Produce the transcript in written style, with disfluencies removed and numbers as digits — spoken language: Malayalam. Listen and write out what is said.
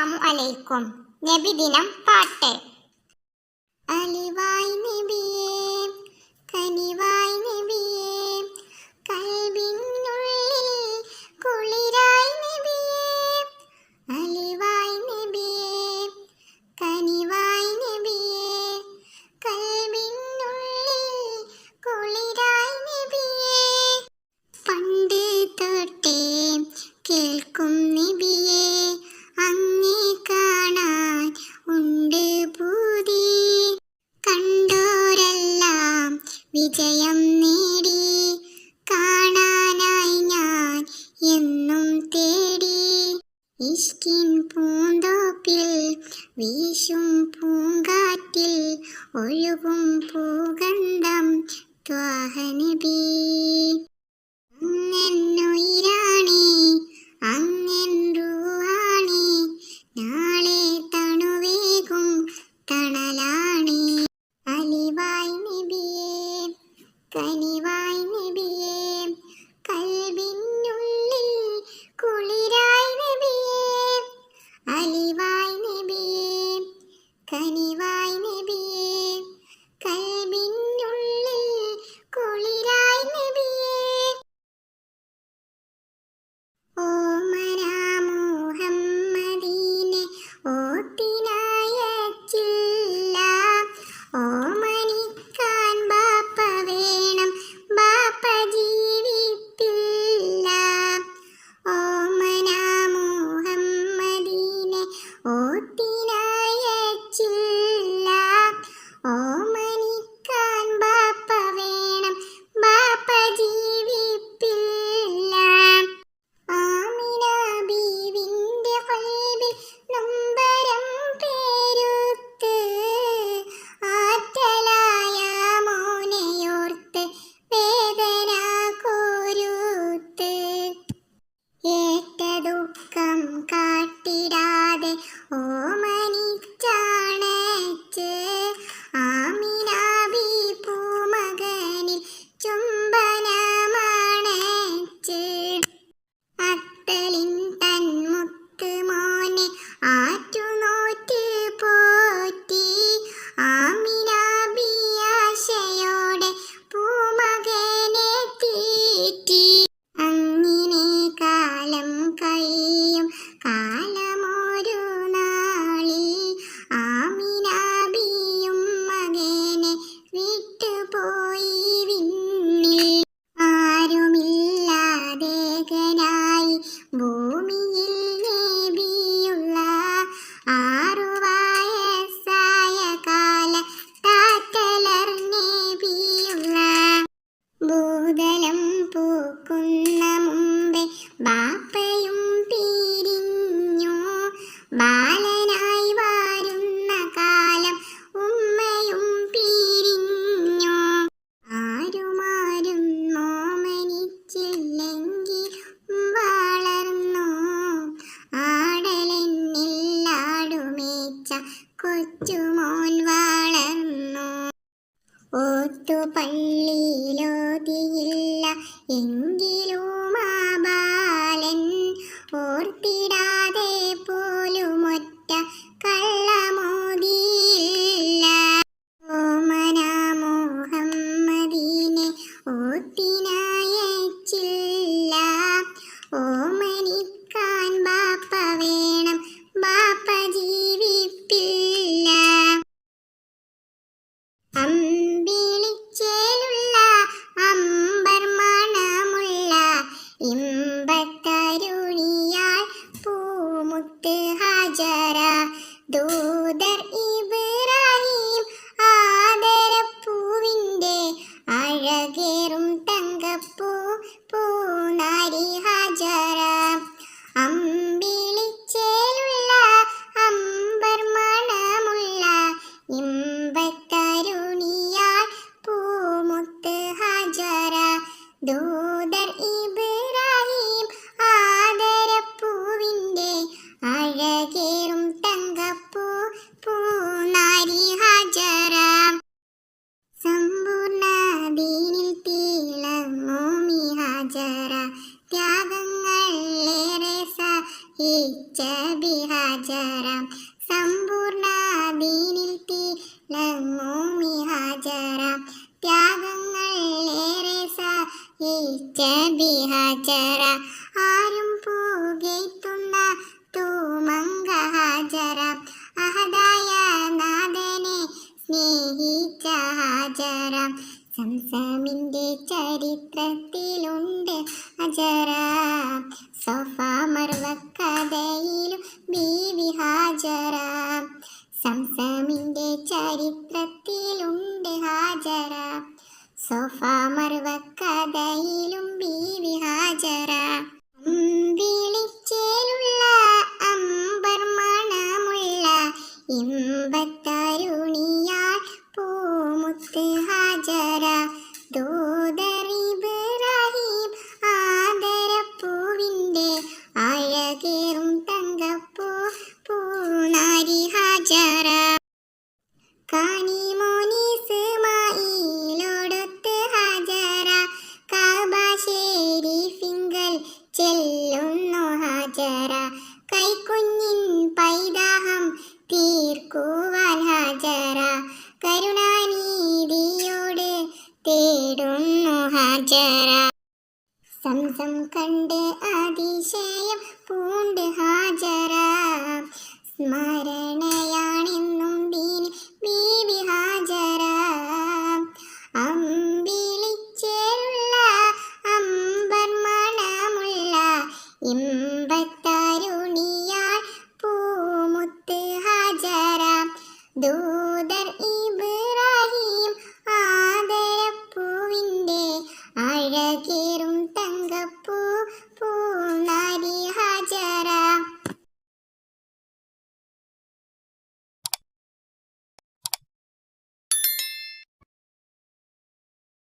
അസ്സലാമു അലൈക്കും. നബിദിനം പാട്ട്. അലിവായ് നബിയേ കനിവായ് നബിയേ കൽബിനുള്ളിൽ കുളിരായ് നബിയേ അലിവായ് നബിയേ കനിവായ് നബിയേ കൽബിനുള്ളിൽ കുളിരായ് നബിയേ പണ്ട് തൊട്ടേ കേൾക്കും നബിയേ അങ്ങേ കാണാൻ ഉണ്ട് പൂതി കണ്ടോരെല്ലാം വിജയം നേടി കാണാനായി ഞാൻ എന്നും തേടി ഇഷ്കിൻ പൂന്തോപ്പിൽ വീശും പൂങ്കാറ്റിൽ ഒഴുകും പൂഗന്ധം ത്വാഹ നബി അങ്ങെന്നുയിരാണി അങ്ങൻ റൂഹാണി നാളെ തണുവേകും തണലാണി അലിവായ് നബിയേ കനിവായ് നബിയേ കൽബിനുള്ളിൽ കുളിരായ് നബിയേ അലിവായ് നബിയേ കനിവായ് നബിയേ കൽബിനുള്ളിൽ കുളിരായ് നബിയേ മുഹമ്മദീനെ ഓത്തിനായച്ചില്ല ഓമനിക്കാൻ ബാപ്പ വേണം ബാപ്പ ജീവിപ്പില്ല മുഹമ്മദീനെ ഓത്തിനായച്ചില്ല ഓമനിക്കാൻ ബാപ്പ വേണം ബാപ്പ ജീവിപ്പില്ല ആമിന ബീവിന്റെ ഖൽബിൽ നൊമ്പരം പേരുത്ത് ആറ്റലായ മോനെയോർത്ത് വേദന കോരുത്ത് ഏറ്റ ദുഃഖം കാട്ടിടാതെ ഓമനിച്ചാണച്ച് ആമിന ബീ പൂമകനിൽ ചുംബനമാണച്ച് അത്തലിൻ തൻ മുത്ത് മോനെ ആറ്റുനോറ്റ് പോറ്റി ആമിന ബി ആശയോടെ പൂമകനെ തീറ്റി അങ്ങനെ കാലം കഴിയും കാലമൊരു നാളിൽ ആമിന ബിയും മകനെ വിട്ടുപോയി വിണ്ണിൽ ആരുമില്ലാതേകനായി ഭൂമിയിൽ നബിയുള്ള 6 വയസ്സായ കാല താറ്റലർ നബിയുള്ള ഭൂതലം പൂക്കുന്ന മുമ്പേ ബാപ്പയും പിരിഞ്ഞു ബാലനായി വരുന്ന കാലം ഉമ്മയും പിരിഞ്ഞു ആരുമാരും ഓമനിച്ചില്ലെങ്കിൽ വളർന്നു ആടലെന്നിൽ ആടുമേച്ച കൊച്ചുമോൻ വളർന്നു ഓത്തുപള്ളിയിലോതിയില്ല എങ്കിലും ആ ബാലൻ ഓർത്തിടാതെ പോലുമൊറ്റ കള്ളമോതിയില്ല ഓമന മുഹമ്മദീനെ ഓത്തിനായച്ചില്ല ഓമനിക്കാൻ ബാപ്പ വേണം ബാപ്പ ജീവിപ്പില്ല ബിഹാജറ സമ്പൂർണ്ണ ദീനിൽ തിളങ്ങൂമി ഹാജറ ത്യാഗങ്ങൾ ഏറെ സഹിച്ച ബിഹാജറ ആരും പുകഴ്ത്തുന്ന തൂമങ്ക ഹാജറ അഹദായ നാഥനെ സ്നേഹിച്ച ഹാജറ സംസമിന്റെ ചരിത്രത്തിലുണ്ട് ഹജറ സഫ മർവ കഥയിലും ബീവി ഹാജറ സംസമിന്റെ ചരിത്രത്തിലുണ്ട് ഹാജറ സഫ മർവ കഥയിലും ബീവി ഹാജറ വിളിച്ചേലുള്ള അമ്പർ മണമുള്ള ഇമ്പത്തരുണിയാൽ പൂമുത്ത് ഹാജറ ദൂതർ ഇബ്രാഹിം ആദരപ്പൂവിൻ്റെ അഴകേറും തങ്കപ്പൂ പൂനാരി ഹാജറ കാനിമോനിസ്മായിലോടൊത്ത് ഹാജറ കഅബ ശരീഫിങ്കൽ ചെല്ലുന്നു ഹാജറ കൈക്കുഞ്ഞിൻ പൈതാഹം തീർക്കുവാൻ ഹാജറ കരുണാനിധിയോട് തേടുന്നു ഹാജറ സംസം കണ്ട് അതിശയം പൂണ്ട് ഹാജറ